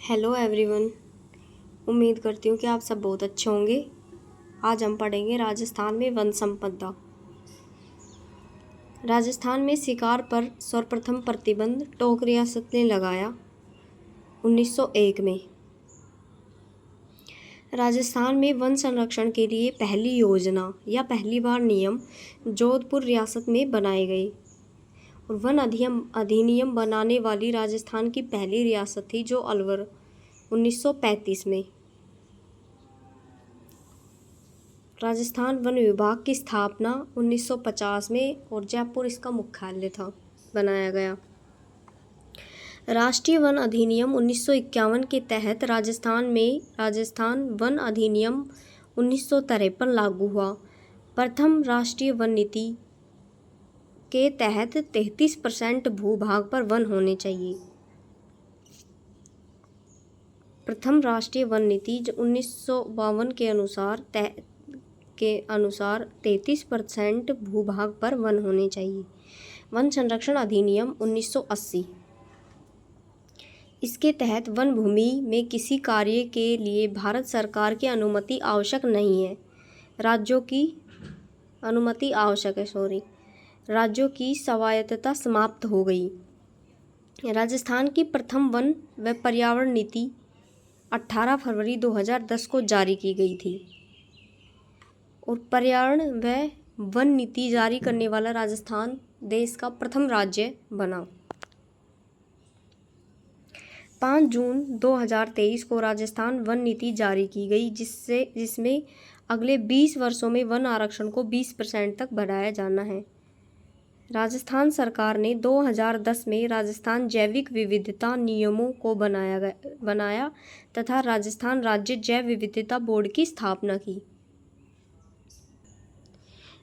Hello everyone. उम्मीद करती हूँ कि आप सब बहुत अच्छे होंगे। आज हम पढ़ेंगे राजस्थान में वन संपदा। राजस्थान में शिकार पर सर्वप्रथम प्रतिबंध टोक रियासत ने लगाया 1901 में। राजस्थान में वन संरक्षण के लिए पहली योजना या पहली बार नियम जोधपुर रियासत में बनाए गए और वन अधिनियम बनाने वाली राजस्थान की पहली रियासत थी जो अलवर 1935 में। राजस्थान वन विभाग की स्थापना 1950 में और जयपुर इसका मुख्यालय था बनाया गया। राष्ट्रीय वन अधिनियम 1951 के तहत राजस्थान वन अधिनियम 1953 लागू हुआ। प्रथम राष्ट्रीय वन नीति के तहत 33% भूभाग पर वन होने चाहिए। प्रथम राष्ट्रीय वन नीति 1952 के अनुसार 33% भूभाग पर वन होने चाहिए। वन संरक्षण अधिनियम 1980, इसके तहत वन भूमि में किसी कार्य के लिए भारत सरकार की अनुमति आवश्यक नहीं है। राज्यों की स्वायत्तता समाप्त हो गई। राजस्थान की प्रथम वन व पर्यावरण नीति 18 फरवरी 2010 को जारी की गई थी और पर्यावरण व वन नीति जारी करने वाला राजस्थान देश का प्रथम राज्य बना। 5 जून 2023 को राजस्थान वन नीति जारी की गई जिसमें अगले 20 वर्षों में वन आरक्षण को 20% तक बढ़ाया जाना है। राजस्थान सरकार ने 2010 में राजस्थान जैविक विविधता नियमों को बनाया तथा राजस्थान राज्य जैव विविधता बोर्ड की स्थापना की।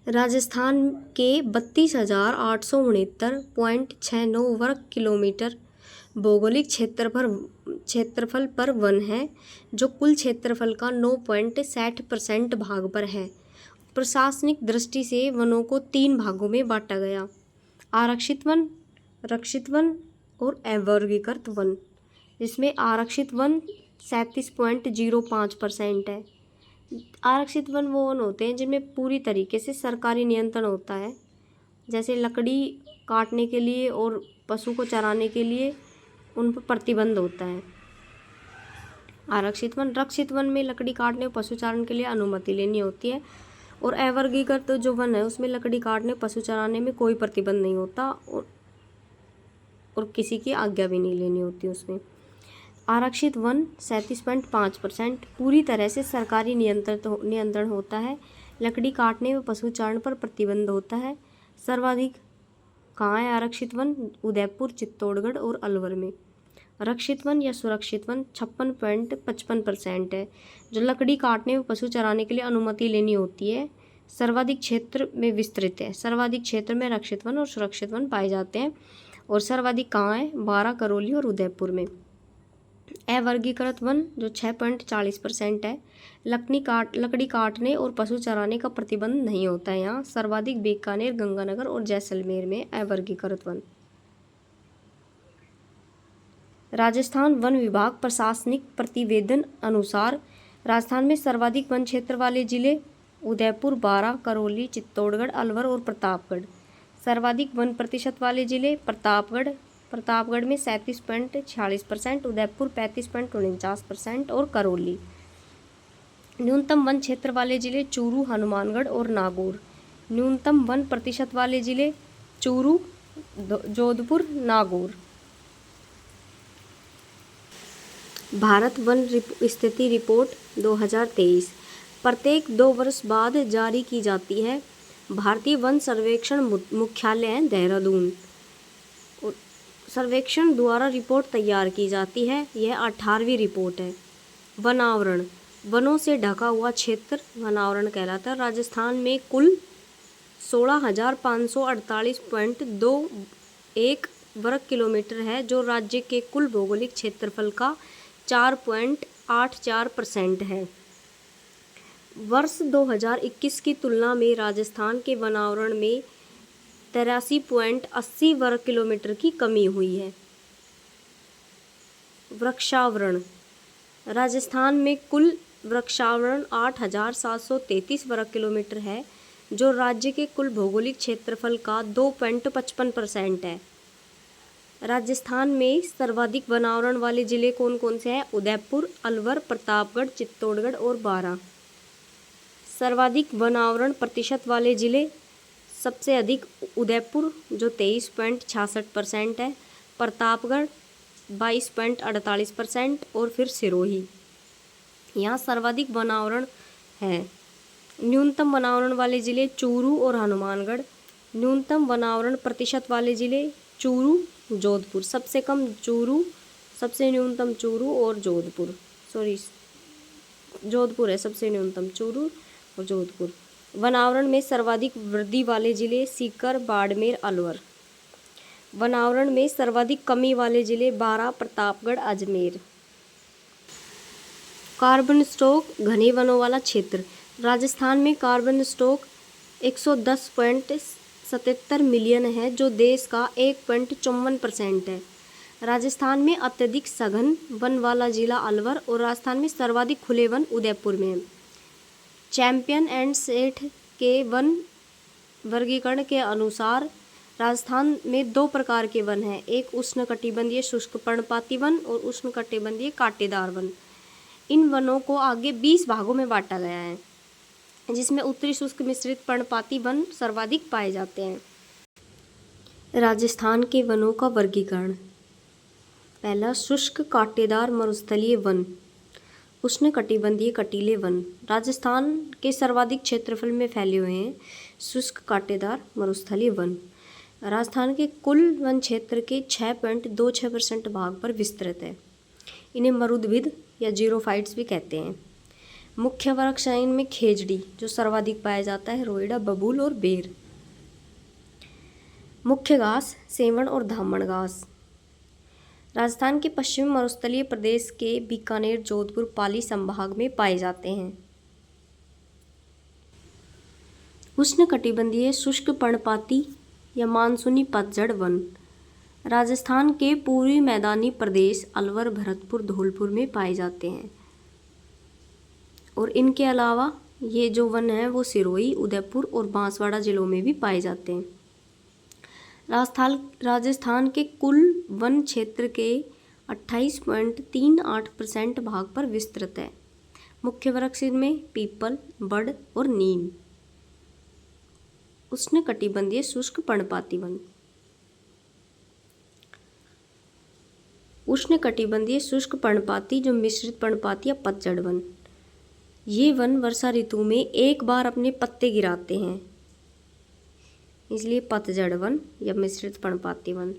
राजस्थान के 32,869.69 वर्ग किलोमीटर भौगोलिक क्षेत्रफल पर वन है जो कुल क्षेत्रफल का 9.60% भाग पर है। प्रशासनिक दृष्टि से वनों को 3 भागों में बांटा गया: आरक्षित वन, रक्षित वन और अवर्गीकृत वन, जिसमें आरक्षित वन 37.05% है। आरक्षित वन वो वन होते हैं जिनमें पूरी तरीके से सरकारी नियंत्रण होता है, जैसे लकड़ी काटने के लिए और पशु को चराने के लिए उन पर प्रतिबंध होता है। आरक्षित वन। रक्षित वन में लकड़ी काटने और पशु चारण के लिए अनुमति लेनी होती है और अवर्गीकृत जो वन है उसमें लकड़ी काटने पशु चराने में कोई प्रतिबंध नहीं होता और किसी की आज्ञा भी नहीं लेनी होती उसमें। आरक्षित वन 37.5% पूरी तरह से सरकारी नियंत्रण होता है। लकड़ी काटने व पशु चारण पर प्रतिबंध होता है। सर्वाधिक कहाँ है आरक्षित वन? उदयपुर, चित्तौड़गढ़ और अलवर में। रक्षित वन या सुरक्षित वन 56.55% है जो लकड़ी काटने व पशु चराने के लिए अनुमति लेनी होती है। सर्वाधिक क्षेत्र में विस्तृत है। सर्वाधिक क्षेत्र में रक्षित वन और सुरक्षित वन पाए जाते हैं और सर्वाधिक कहाँ है? 12, करौली और उदयपुर में। अवर्गीकृत वन जो 6.40% है। लकड़ी काटने और पशु चराने का प्रतिबंध नहीं होता है यहाँ। सर्वाधिक बीकानेर, गंगानगर और जैसलमेर में अवर्गीकृत वन। राजस्थान वन विभाग प्रशासनिक प्रतिवेदन अनुसार राजस्थान में सर्वाधिक वन क्षेत्र वाले जिले उदयपुर 12, करौली, चित्तौड़गढ़, अलवर और प्रतापगढ़। सर्वाधिक वन प्रतिशत वाले जिले प्रतापगढ़ में 37.46%, उदयपुर 35.49% और करौली। न्यूनतम वन क्षेत्र वाले जिले चूरू, हनुमानगढ़ और नागौर। न्यूनतम वन प्रतिशत वाले जिले चूरू, जोधपुर, नागौर। भारत वन स्थिति रिपोर्ट 2023 प्रत्येक 2 वर्ष बाद जारी की जाती है। भारतीय वन सर्वेक्षण मुख्यालय है देहरादून। सर्वेक्षण द्वारा रिपोर्ट तैयार की जाती है। यह 18वीं रिपोर्ट है। वनावरण। वनों से ढका हुआ क्षेत्र वनावरण कहलाता है। राजस्थान में कुल 16,548.21 वर्ग किलोमीटर है जो राज्य के कुल भौगोलिक क्षेत्रफल का 4.84% है। वर्ष 2021 की तुलना में राजस्थान के वनावरण में 83.80 वर्ग किलोमीटर की कमी हुई है। वृक्षावरण। राजस्थान में कुल वृक्षावरण 8,733 वर्ग किलोमीटर है, जो राज्य के कुल भौगोलिक क्षेत्रफल का 2.55% है। राजस्थान में सर्वाधिक वनावरण वाले जिले कौन कौन से हैं? उदयपुर, अलवर, प्रतापगढ़, चित्तौड़गढ़ और बारां। सर्वाधिक वनावरण प्रतिशत वाले जिले, सबसे अधिक उदयपुर जो 23.66% है, प्रतापगढ़ 22.48% और फिर सिरोही। यहाँ सर्वाधिक वनावरण है। न्यूनतम वनावरण वाले जिले चूरू और हनुमानगढ़। न्यूनतम वनावरण प्रतिशत वाले जिले चूरू, जोधपुर। सबसे कम चूरू, सबसे न्यूनतम चूरू और जोधपुर। जोधपुर है सबसे न्यूनतम, चूरू और जोधपुर। वनावरण में सर्वाधिक वृद्धि वाले जिले सीकर, बाड़मेर, अलवर। वनावरण में सर्वाधिक कमी वाले जिले बारां, प्रतापगढ़, अजमेर। कार्बन स्टॉक घने वनों वाला क्षेत्र। राजस्थान में कार्बन स्टॉक 110.77 मिलियन है, जो देश का 1.54% है। राजस्थान में अत्यधिक सघन वन वाला जिला अलवर और राजस्थान में सर्वाधिक खुले वन उदयपुर में है। चैंपियन एंड सेठ के वन वर्गीकरण के अनुसार राजस्थान में 2 प्रकार के वन हैं, एक उष्णकटिबंधीय शुष्क पर्णपाती वन और उष्णकटिबंधीय कांटेदार वन। इन वनों को आगे 20 भागों में बांटा गया है, जिसमें उत्तरी शुष्क मिश्रित पर्णपाती वन सर्वाधिक पाए जाते हैं। राजस्थान के वनों का वर्गीकरण। पहला, शुष्क कांटेदार मरुस्थलीय वन, उष्णकटिबंधीय कटीले वन। राजस्थान के सर्वाधिक क्षेत्रफल में फैले हुए हैं शुष्क कांटेदार मरुस्थलीय वन। राजस्थान के कुल वन क्षेत्र के 6.26% भाग पर विस्तृत है। इन्हें मरुद्भिद या जीरोफाइट्स भी कहते हैं। मुख्य वृक्ष हैं इनमें खेजड़ी जो सर्वाधिक पाया जाता है, रोइडा, बबूल और बेर। मुख्य घास सेवण और धामण घास। राजस्थान के पश्चिमी मरुस्थलीय प्रदेश के बीकानेर, जोधपुर, पाली संभाग में पाए जाते हैं। उष्णकटिबंधीय शुष्क पर्णपाती या मानसूनी पतझड़ वन। राजस्थान के पूर्वी मैदानी प्रदेश अलवर, भरतपुर, धौलपुर में पाए जाते हैं। और इनके अलावा ये जो वन हैं वो सिरोही, उदयपुर और बांसवाड़ा जिलों में भी पाए जाते हैं। राजस्थान के कुल वन क्षेत्र के 28.38% भाग पर विस्तृत है। मुख्य वृक्ष इनमें पीपल, बड़ और नीम। उष्णकटिबंधीय शुष्क पर्णपाती वन। उष्णकटिबंधीय शुष्क पर्णपाती जो मिश्रित पर्णपाती या पतझड़ वन। ये वन वर्षा ऋतु में एक बार अपने पत्ते गिराते हैं, इसलिए पतझड़ वन या मिश्रित पर्णपाती वन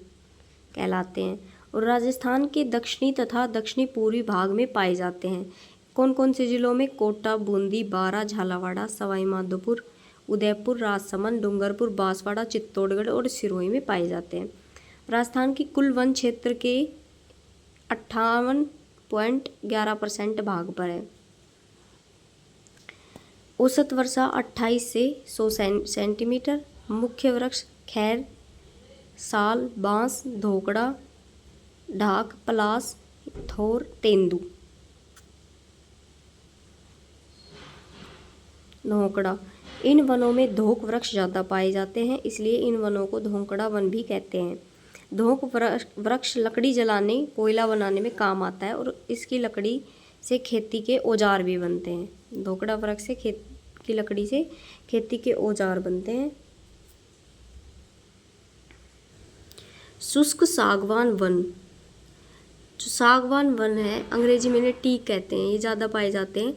कहलाते हैं। और राजस्थान के दक्षिणी तथा दक्षिणी पूर्वी भाग में पाए जाते हैं। कौन कौन से जिलों में? कोटा, बूंदी, बारां, झालावाड़, सवाई माधोपुर, उदयपुर, राजसमंद, डूंगरपुर, बांसवाड़ा, चित्तौड़गढ़ और सिरोही में पाए जाते हैं। राजस्थान की कुल वन क्षेत्र के 58.11% भाग पर है। औसत वर्षा 28 से 100 सेंटीमीटर। मुख्य वृक्ष खैर, साल, बांस, धोकड़ा, ढाक, पलास, थोर, तेंदू। धोकड़ा। इन वनों में धोक वृक्ष ज़्यादा पाए जाते हैं, इसलिए इन वनों को धोकड़ा वन भी कहते हैं। धोक वृक्ष लकड़ी जलाने, कोयला बनाने में काम आता है और इसकी लकड़ी से खेती के औजार भी बनते हैं। धोकड़ा वृक्ष से की लकड़ी से खेती के औजार बनते हैं। शुष्क सागवान वन। जो सागवान वन है अंग्रेजी में इन्हें टीक कहते हैं, ये ज़्यादा पाए जाते हैं।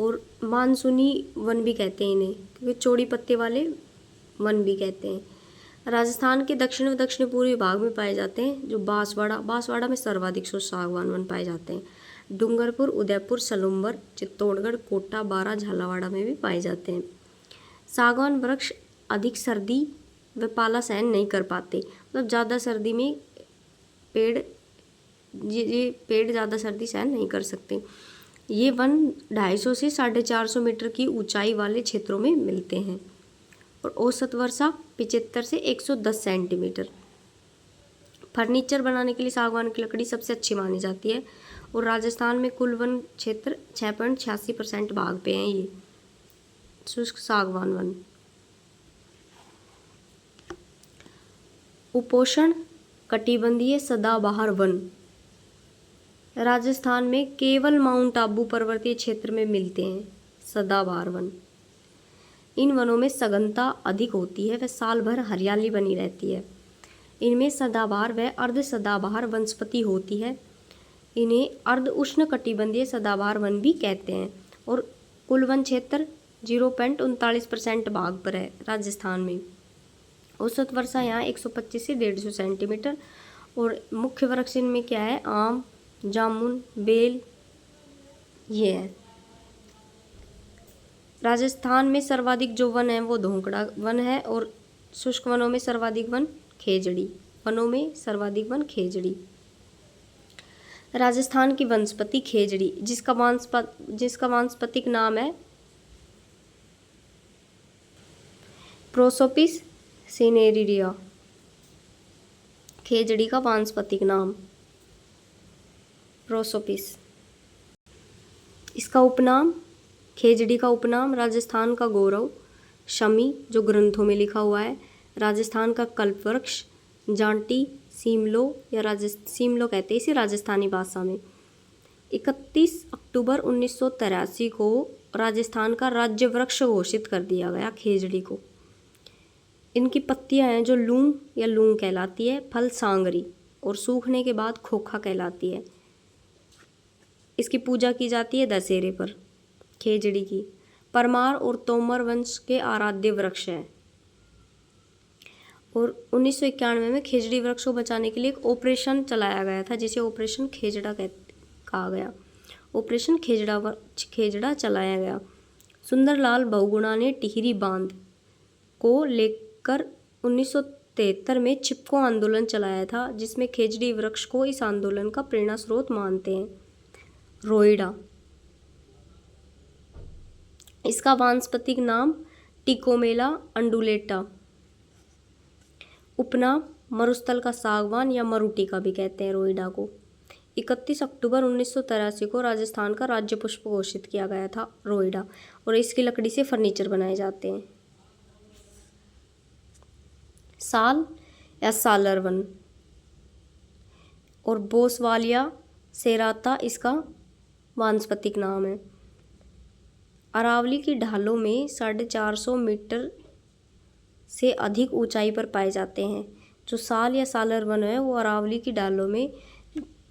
और मानसूनी वन भी कहते हैं इन्हें, क्योंकि चौड़ी पत्ते वाले वन भी कहते हैं। राजस्थान के दक्षिण व दक्षिण पूर्वी भाग में पाए जाते हैं। जो बांसवाड़ा में सर्वाधिक शुष्क सागवान वन पाए जाते हैं। डूंगरपुर, उदयपुर, सलूम्बर, चित्तौड़गढ़, कोटा, बारां, झालावाड़ा में भी पाए जाते हैं। सागवान वृक्ष अधिक सर्दी व पाला सहन नहीं कर पाते, मतलब ज़्यादा सर्दी में पेड़ ज़्यादा सर्दी सहन नहीं कर सकते। ये वन 250 से 450 मीटर की ऊंचाई वाले क्षेत्रों में मिलते हैं और औसत वर्षा 75 से 110 सेंटीमीटर। फर्नीचर बनाने के लिए सागवान की लकड़ी सबसे अच्छी मानी जाती है। और राजस्थान में कुल वन क्षेत्र 6.86% भाग पे हैं ये शुष्क सागवान वन। उपोष्ण कटिबंधीय सदाबहार वन राजस्थान में केवल माउंट आबू पर्वतीय क्षेत्र में मिलते हैं। सदाबहार वन, इन वनों में सघनता अधिक होती है व साल भर हरियाली बनी रहती है। इनमें सदाबहार व अर्ध सदाबहार वनस्पति होती है। इन्हें अर्ध उष्ण कटिबंधीय सदाबहार वन भी कहते हैं। और कुल वन क्षेत्र 0.39% भाग पर है राजस्थान में। औसत वर्षा यहाँ 125 से 150 सेंटीमीटर। और मुख्य वृक्ष इनमें क्या है, आम, जामुन, बेल, ये है। राजस्थान में सर्वाधिक जो वन है वो धोंकड़ा वन है। और शुष्क वनों में सर्वाधिक वन खेजड़ी, वनों में सर्वाधिक वन खेजड़ी। राजस्थान की वनस्पति खेजड़ी, जिसका वानस्पतिक नाम है प्रोसोपिस सिनेरिया। खेजड़ी का वानस्पतिक नाम प्रोसोपिस। इसका उपनाम, खेजड़ी का उपनाम राजस्थान का गौरव, शमी जो ग्रंथों में लिखा हुआ है, राजस्थान का कल्पवृक्ष, जांटी, सीमलो या सीमलो कहते हैं इसे राजस्थानी भाषा में। 31 अक्टूबर 1983 को राजस्थान का राज्य वृक्ष घोषित कर दिया गया खेजड़ी को। इनकी पत्तियां हैं जो लूंग या लूंग कहलाती है, फल सांगरी और सूखने के बाद खोखा कहलाती है। इसकी पूजा की जाती है दशहरे पर। खेजड़ी की परमार और तोमर वंश के आराध्य वृक्ष है। और 1991 में खेजड़ी वृक्ष को बचाने के लिए एक ऑपरेशन चलाया गया था जिसे ऑपरेशन खेजड़ा कहा गया। ऑपरेशन खेजड़ा चलाया गया। सुंदरलाल बहुगुणा ने टिहरी बांध को लेकर 1973 में चिपको आंदोलन चलाया था, जिसमें खेजड़ी वृक्ष को इस आंदोलन का प्रेरणा स्रोत मानते हैं। रोइडा, इसका वानस्पतिक नाम टिकोमेला अंडुलेटा। उपनाम मरुस्थल का सागवान या मरुटिका भी कहते हैं रोइडा को। 31 अक्टूबर 1983 को राजस्थान का राज्य पुष्प घोषित किया गया था रोइडा। और इसकी लकड़ी से फर्नीचर बनाए जाते हैं। साल या सालर वन और बोसवालिया सेराता इसका वानस्पतिक नाम है। अरावली की ढालों में 450 मीटर से अधिक ऊंचाई पर पाए जाते हैं। जो साल या सालर वन है वो अरावली की ढालों में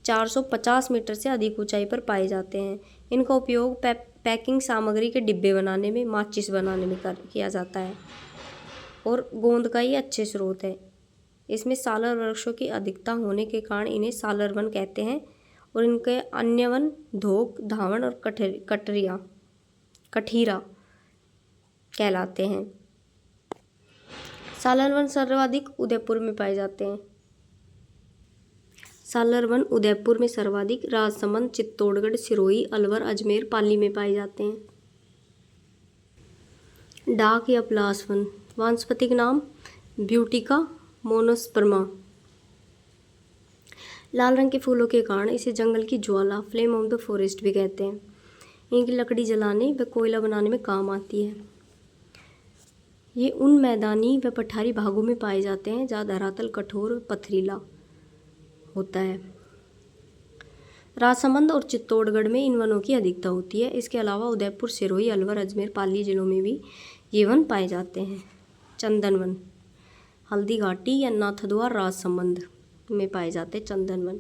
450 मीटर से अधिक ऊंचाई पर पाए जाते हैं। इनका उपयोग पैकिंग सामग्री के डिब्बे बनाने में, माचिस बनाने में किया जाता है। और गोंद का ये अच्छे स्रोत है। इसमें सालर वृक्षों की अधिकता होने के कारण इन्हें सालर वन कहते हैं। और इनके अन्य वन धोक, धावण और कठीरा कहलाते हैं। सालर वन सर्वाधिक उदयपुर में पाए जाते हैं। सालर वन उदयपुर में सर्वाधिक, राजसमंद, चित्तौड़गढ़, सिरोही, अलवर, अजमेर, पाली में पाए जाते हैं। डाक या पलास वन, वानस्पतिक नाम ब्यूटिका मोनोस्पर्मा। लाल रंग के फूलों के कारण इसे जंगल की ज्वाला, फ्लेम ऑफ द फॉरेस्ट भी कहते हैं। इनकी लकड़ी जलाने व कोयला बनाने में काम आती है। ये उन मैदानी व पठारी भागों में पाए जाते हैं जहाँ धरातल कठोर और पथरीला होता है। राजसमंद और चित्तौड़गढ़ में इन वनों की अधिकता होती है। इसके अलावा उदयपुर, सिरोही, अलवर, अजमेर, पाली जिलों में भी ये वन पाए जाते हैं। चंदन वन, हल्दी घाटी या नाथद्वार राजसमंद में पाए जाते हैं चंदन वन।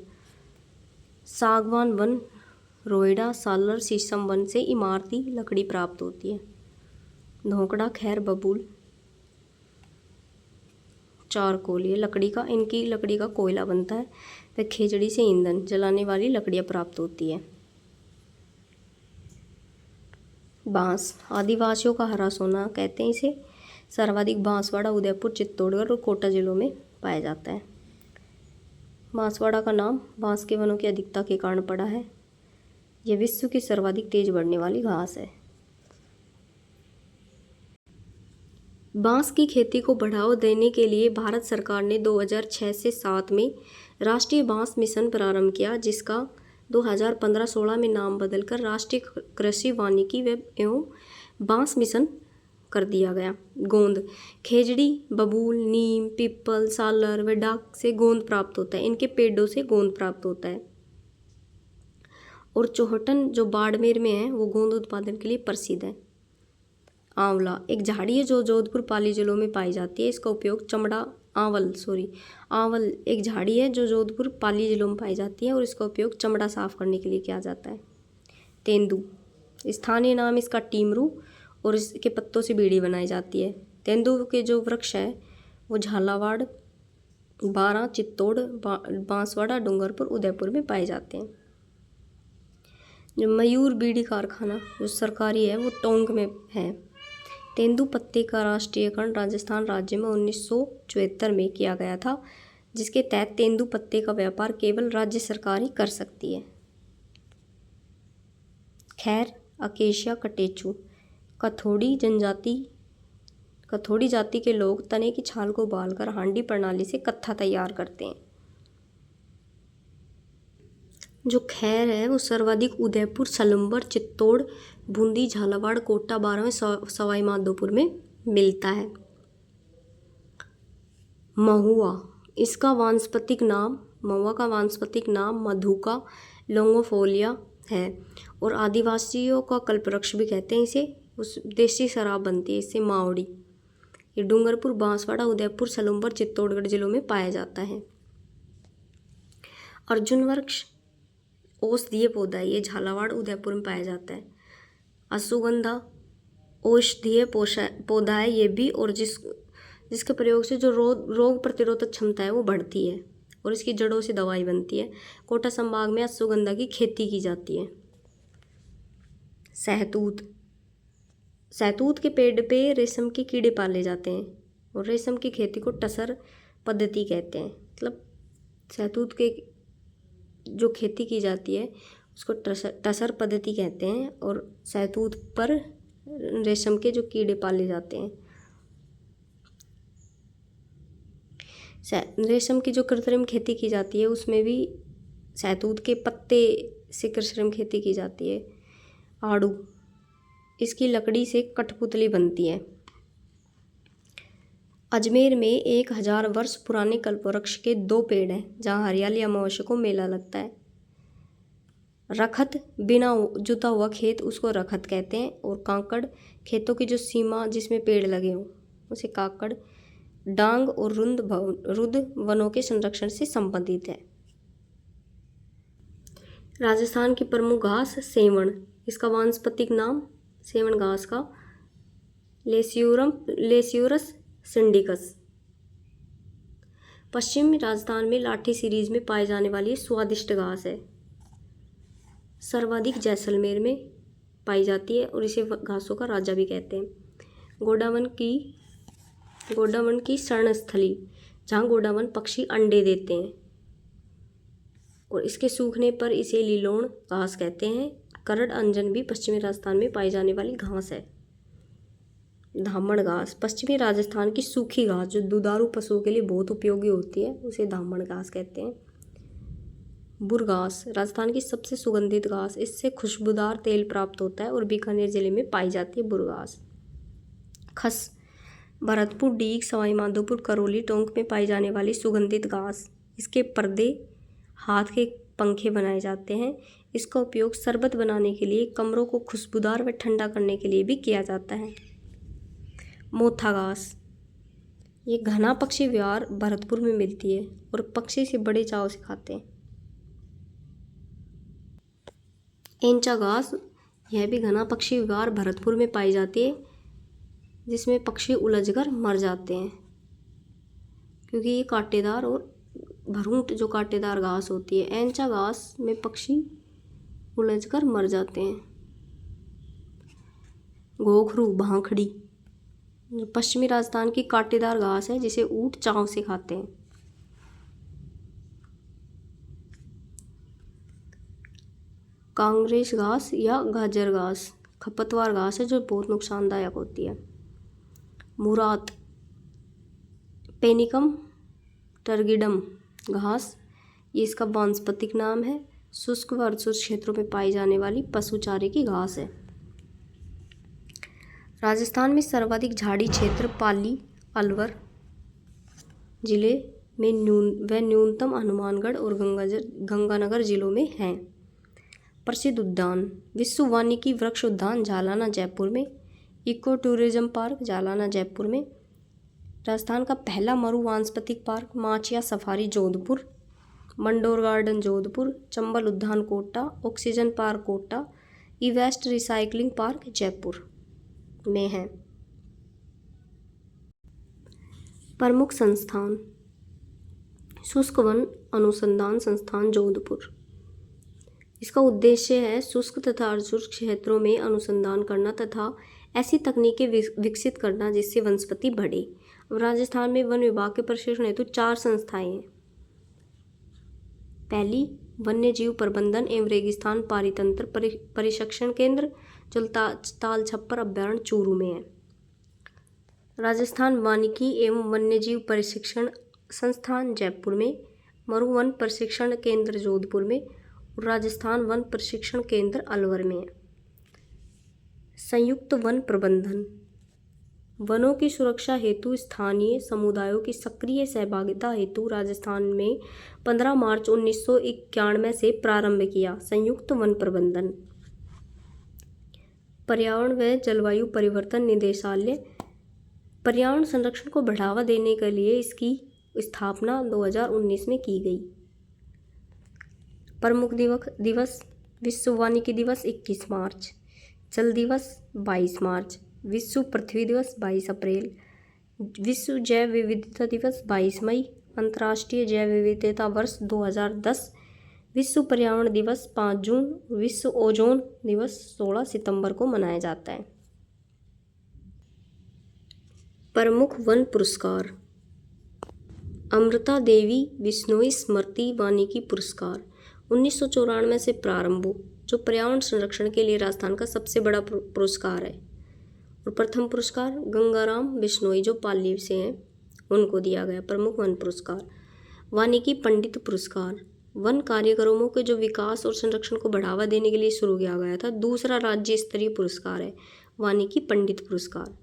सागवान वन रोइडा, सालर, शीशम वन से इमारती लकड़ी प्राप्त होती है। धोकड़ा, खैर, बबूल, चारकोल ये लकड़ी का, इनकी लकड़ी का कोयला बनता है। व खेजड़ी से ईंधन जलाने वाली लकड़ियाँ प्राप्त होती है। बांस, आदिवासियों का हरा सोना कहते हैं इसे। सर्वाधिक बांसवाड़ा उदयपुर, चित्तौड़गढ़ और कोटा जिलों में पाया जाता है। बांसवाड़ा का नाम बांस के वनों की अधिकता के कारण पड़ा है। यह विश्व की सर्वाधिक तेज बढ़ने वाली घास है। बांस की खेती को बढ़ावा देने के लिए भारत सरकार ने 2006 से 7 में राष्ट्रीय बांस मिशन प्रारंभ किया, जिसका 2015-16 में नाम बदलकर राष्ट्रीय कृषि वानिकी एवं बांस मिशन कर दिया गया। गोंद, खेजड़ी, बबूल, नीम, पीपल, सालर व डाक से गोंद प्राप्त होता है। इनके पेड़ों से गोंद प्राप्त होता है। और चौहटन जो बाड़मेर में है वो गोंद उत्पादन के लिए प्रसिद्ध है। आंवला एक झाड़ी है जो जोधपुर पाली जिलों में पाई जाती है। इसका उपयोग आंवल एक झाड़ी है जो जोधपुर पाली जिलों में पाई जाती है और इसका उपयोग चमड़ा साफ करने के लिए किया जाता है। तेंदू, स्थानीय नाम इसका टीमरू, और इसके पत्तों से बीड़ी बनाई जाती है। तेंदू के जो वृक्ष है वो झालावाड़, बारां, चित्तौड़, बांसवाड़ा, डूंगरपुर, उदयपुर में पाए जाते हैं। जो मयूर बीड़ी कारखाना जो सरकारी है वो टोंक में है। तेंदू पत्ते का राष्ट्रीयकरण राजस्थान राज्य में 1974 में किया गया था, जिसके तहत तेंदू पत्ते का व्यापार केवल राज्य सरकार ही कर सकती है। खैर, अकेशिया कटेचु, कथोड़ी जाति के लोग तने की छाल को उबालकर हांडी प्रणाली से कत्था तैयार करते हैं। जो खैर है वो सर्वाधिक उदयपुर, सलम्बर, चित्तौड़, बूंदी, झालावाड़, कोटा, बारहवें, सवाई माधोपुर में मिलता है। महुआ का वानस्पतिक नाम मधुका लोंगोफोलिया है और आदिवासियों का कल्पवृक्ष भी कहते हैं इसे। उस देसी शराब बनती है इससे, मावड़ी। ये डूंगरपुर, बांसवाड़ा, उदयपुर, सलम्बर, चित्तौड़गढ़ जिलों में पाया जाता है। अर्जुन वृक्ष औषधीय पौधा है, ये झालावाड़, उदयपुर में पाया जाता है। अश्वगंधा औषधीय पौधा है ये भी, और जिसके प्रयोग से जो रोग प्रतिरोधक क्षमता है वो बढ़ती है और इसकी जड़ों से दवाई बनती है। कोटा संभाग में अश्वगंधा की खेती की जाती है। सहतूत के पेड़ पे रेशम के कीड़े पाले जाते हैं और रेशम की खेती को टसर पद्धति कहते हैं। मतलब सहतूत के जो खेती की जाती है उसको टसर पद्धति कहते हैं और सहतूत पर रेशम के जो कीड़े पाले जाते हैं। रेशम की जो कृत्रिम खेती की जाती है उसमें भी सहतूत के पत्ते से कृत्रिम खेती की जाती है। आड़ू, इसकी लकड़ी से कठपुतली बनती है। अजमेर में 1000 वर्ष पुराने कल्पवृक्ष के 2 पेड़ हैं जहाँ हरियाली अमावस्या को मेला लगता है। रखत, बिना जुता हुआ खेत उसको रखत कहते हैं, और कांकड़, खेतों की जो सीमा जिसमें पेड़ लगे हों उसे काकड़। डांग और रुद्र वनों के संरक्षण से संबंधित है। राजस्थान की प्रमुख घास सेवण, इसका वानस्पतिक नाम सेवण घास का लेस्यूरस सिंडिकस। पश्चिमी राजस्थान में लाठी सीरीज में पाए जाने वाली स्वादिष्ट घास है। सर्वाधिक जैसलमेर में पाई जाती है और इसे घासों का राजा भी कहते हैं। गोडावन की शरणस्थली, जहाँ गोडावन पक्षी अंडे देते हैं और इसके सूखने पर इसे लीलोण घास कहते हैं। करड़ अंजन भी पश्चिमी राजस्थान में पाई जाने वाली घास है। धामण घास, पश्चिमी राजस्थान की सूखी घास जो दुधारू पशुओं के लिए बहुत उपयोगी होती है उसे धामण घास कहते हैं। बुरघास, राजस्थान की सबसे सुगंधित घास, इससे खुशबूदार तेल प्राप्त होता है और बीकानेर जिले में पाई जाती है बुरघास। खस, भरतपुर, डीग, सवाई माधोपुर, करौली, टोंक में पाई जाने वाली सुगंधित घास, इसके पर्दे, हाथ के पंखे बनाए जाते हैं। इसका उपयोग शरबत बनाने के लिए, कमरों को खुशबूदार व ठंडा करने के लिए भी किया जाता है। मोथा घास, ये घना पक्षी विहार भरतपुर में मिलती है और पक्षी से बड़े चाव से खाते हैं। एंचा घास, यह भी घना पक्षी विहार भरतपुर में पाई जाती है जिसमें पक्षी उलझकर मर जाते हैं क्योंकि ये कांटेदार और भरूट जो कांटेदार घास होती है। एंचा घास में पक्षी उलझकर मर जाते हैं। घोखरू, भांखड़ी, पश्चिमी राजस्थान की कांटेदार घास है जिसे ऊंट चाव से खाते हैं। कांग्रेस घास या गाजर घास खपतवार घास है जो बहुत नुकसानदायक होती है। मुरात, पेनिकम टर्गिडम घास, ये इसका वानस्पतिक नाम है। शुष्क व अर्धशुष्क क्षेत्रों में पाई जाने वाली पशु चारे की घास है। राजस्थान में सर्वाधिक झाड़ी क्षेत्र पाली, अलवर जिले में न्यूनतम हनुमानगढ़ और गंगानगर जिलों में हैं। प्रसिद्ध उद्यान: विश्व वानिकी वृक्ष उद्यान जालाना जयपुर में, eco tourism park Jhalana Jaipur में, राजस्थान का पहला मरु वानस्पतिक park Machia safari Jodhpur, Mandore garden Jodhpur, Chambal उद्यान Kota, oxygen park Kota, e waste recycling park Jaipur में है। प्रमुख संस्थान: शुष्क वन अनुसंधान संस्थान जोधपुर। इसका उद्देश्य है शुष्क तथा अर्धशुष्क क्षेत्रों में अनुसंधान करना तथा ऐसी तकनीकें विकसित करना जिससे वनस्पति बढ़े। अब राजस्थान में वन विभाग के प्रशिक्षण हेतु 4 संस्थाएं हैं। पहली, वन्य जीव प्रबंधन एवं रेगिस्तान पारितंत्र प्रशिक्षण केंद्र जो ताल छप्पर अभ्यारण्य चूरू में है। राजस्थान वानिकी एवं वन्यजीव प्रशिक्षण संस्थान जयपुर में, मरु वन प्रशिक्षण केंद्र जोधपुर में और राजस्थान वन प्रशिक्षण केंद्र अलवर में है। संयुक्त वन प्रबंधन: वनों की सुरक्षा हेतु स्थानीय समुदायों की सक्रिय सहभागिता हेतु राजस्थान में 15 मार्च 1991 से प्रारंभ किया संयुक्त वन प्रबंधन। पर्यावरण व जलवायु परिवर्तन निदेशालय पर्यावरण संरक्षण को बढ़ावा देने के लिए इसकी स्थापना 2019 में की गई। प्रमुख दिवस: विश्व वानिकी दिवस 21 मार्च, जल दिवस 22 मार्च, विश्व पृथ्वी दिवस 22 अप्रैल, विश्व जैव विविधता दिवस 22 मई, अंतर्राष्ट्रीय जैव विविधता वर्ष 2010, विश्व पर्यावरण दिवस 5 जून, विश्व ओजोन दिवस 16 सितंबर को मनाया जाता है। प्रमुख वन पुरस्कार: अमृता देवी बिश्नोई स्मृति वानिकी पुरस्कार 1994 से प्रारंभ हो, जो पर्यावरण संरक्षण के लिए राजस्थान का सबसे बड़ा पुरस्कार है। और प्रथम पुरस्कार गंगाराम बिश्नोई जो पाली से हैं उनको दिया गया। प्रमुख वन पुरस्कार वानिकी पंडित पुरस्कार वन कार्यक्रमों के जो विकास और संरक्षण को बढ़ावा देने के लिए शुरू किया गया था। दूसरा राज्य स्तरीय पुरस्कार है वानिकी पंडित पुरस्कार।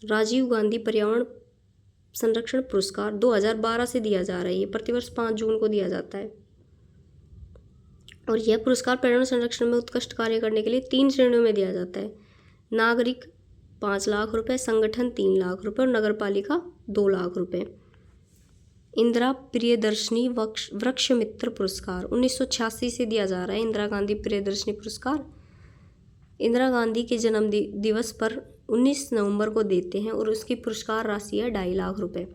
राजीव गांधी पर्यावरण संरक्षण पुरस्कार 2012 से दिया जा रहा है। ये प्रतिवर्ष 5 जून को दिया जाता है और यह पुरस्कार पर्यावरण संरक्षण में उत्कृष्ट कार्य करने के लिए 3 श्रेणियों में दिया जाता है। नागरिक 5 लाख रुपए, संगठन 3 लाख रुपए और नगरपालिका 2 लाख रुपए। इंदिरा प्रियदर्शनी वृक्ष मित्र पुरस्कार 1986 से दिया जा रहा है। इंदिरा गांधी प्रियदर्शनी पुरस्कार इंदिरा गांधी के जन्म दिवस पर 19 नवंबर को देते हैं और उसकी पुरस्कार राशि है 2.5 लाख रुपए।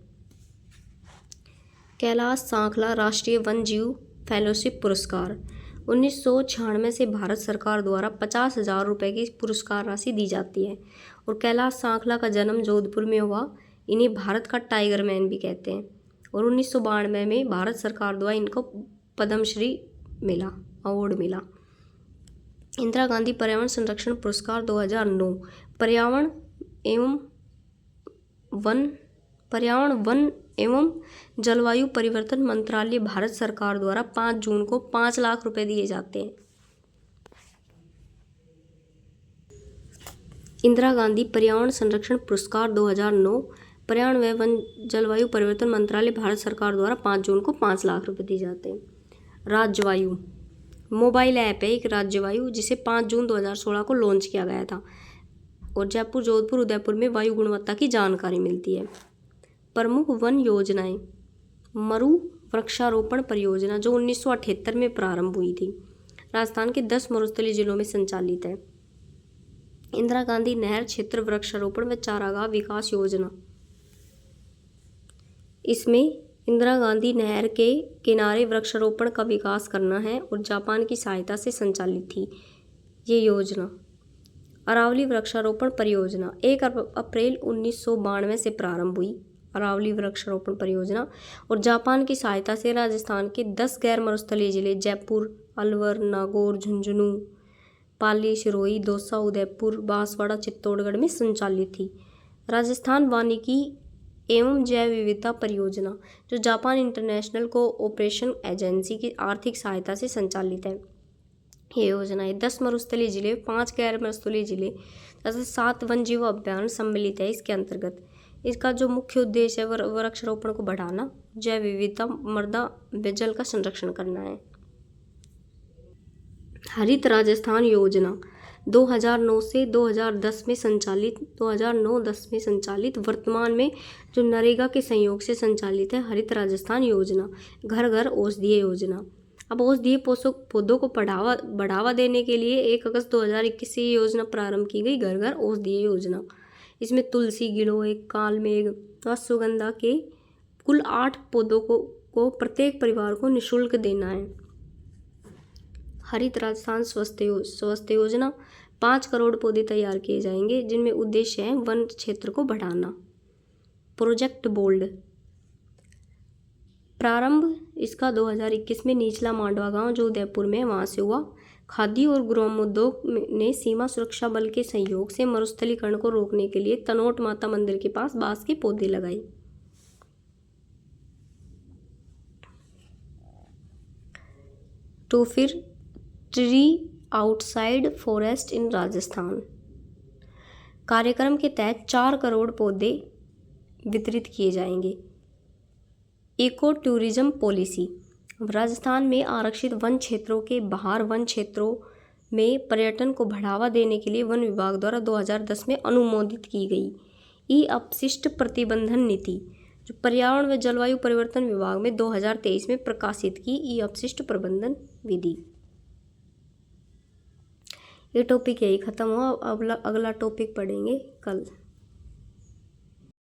कैलाश सांखला राष्ट्रीय वन जीव फेलोशिप पुरस्कार 1996 से भारत सरकार द्वारा 50,000 रुपये की पुरस्कार राशि दी जाती है और कैलाश सांखला का जन्म जोधपुर में हुआ। इन्हें भारत का टाइगर मैन भी कहते हैं और 1992 में भारत सरकार द्वारा इनको पद्मश्री मिला, अवार्ड मिला। इंदिरा गांधी पर्यावरण संरक्षण पुरस्कार 2009 पर्यावरण वन एवं जलवायु परिवर्तन मंत्रालय भारत सरकार द्वारा 5 जून को 5 लाख रुपए दिए जाते हैं। इंदिरा गांधी पर्यावरण संरक्षण पुरस्कार 2009 पर्यावरण व वन जलवायु परिवर्तन मंत्रालय भारत सरकार द्वारा 5 जून को 5 लाख रुपए दिए जाते हैं। राज्यवायु मोबाइल ऐप है एक राज्यवायु जिसे 5 जून 2016 को लॉन्च किया गया था और जयपुर, जोधपुर, उदयपुर में वायु गुणवत्ता की जानकारी मिलती है। प्रमुख वन योजनाएं मरु वृक्षारोपण परियोजना जो 1978 में प्रारंभ हुई थी, राजस्थान के 10 मरुस्थलीय जिलों में संचालित है। इंदिरा गांधी नहर क्षेत्र वृक्षारोपण व चारागाह विकास योजना, इसमें इंदिरा गांधी नहर के किनारे वृक्षारोपण का विकास करना है और जापान की सहायता से संचालित थी ये योजना। अरावली वृक्षारोपण परियोजना 1 अप्रैल 1992 से प्रारंभ हुई। अरावली वृक्षारोपण परियोजना और जापान की सहायता से राजस्थान के 10 गैर मरुस्थलीय जिले जयपुर, अलवर, नागौर, झुंझुनू, पाली, सिरोही, दौसा, उदयपुर, बांसवाड़ा, चित्तौड़गढ़ में संचालित थी। राजस्थान वानिकी एवं जैव विविधता परियोजना, जो जापान इंटरनेशनल कोऑपरेशन एजेंसी की आर्थिक सहायता से संचालित है। ये योजना है 10 मरुस्थलीय जिले, 5 गैर मरुस्थलीय जिले तथा 7 वन जीव अभियान सम्मिलित है इसके अंतर्गत। इसका जो मुख्य उद्देश्य है वृक्षारोपण को बढ़ाना, जैव विविधता, मृदा व जल का संरक्षण करना है। हरित राजस्थान योजना 2009 से 2010 में संचालित 2009-10 में संचालित, वर्तमान में जो नरेगा के सहयोग से संचालित है हरित राजस्थान योजना। घर घर औषधीय योजना। अब औषधीय पौधों को बढ़ावा देने के लिए 1 अगस्त 2021 से ये योजना प्रारंभ की गई, घर घर औषधीय योजना। इसमें तुलसी, गिलोय, कालमेघ व सुगंधा के कुल 8 पौधों को प्रत्येक परिवार को निःशुल्क देना है। हरित राजस्थान स्वास्थ्य योजना 5 करोड़ पौधे तैयार किए जाएंगे, जिनमें उद्देश्य है वन क्षेत्र को बढ़ाना। प्रोजेक्ट बोल्ड प्रारंभ इसका 2021 में निचला मांडवा गांव जो उदयपुर में, वहां से हुआ। खादी और ग्रामोद्योग ने सीमा सुरक्षा बल के सहयोग से मरुस्थलीकरण को रोकने के लिए तनोट माता मंदिर के पास बांस के पौधे लगाए। तो फिर ट्री आउटसाइड फॉरेस्ट इन राजस्थान कार्यक्रम के तहत 4 करोड़ पौधे वितरित किए जाएंगे। इको टूरिज्म पॉलिसी, राजस्थान में आरक्षित वन क्षेत्रों के बाहर वन क्षेत्रों में पर्यटन को बढ़ावा देने के लिए वन विभाग द्वारा 2010 में अनुमोदित की गई ई अपशिष्ट प्रतिबंधन नीति, जो पर्यावरण व जलवायु परिवर्तन विभाग में 2023 में प्रकाशित की ई अपशिष्ट प्रबंधन विधि। ये टॉपिक यही खत्म हुआ। अब अगला टॉपिक पढ़ेंगे कल।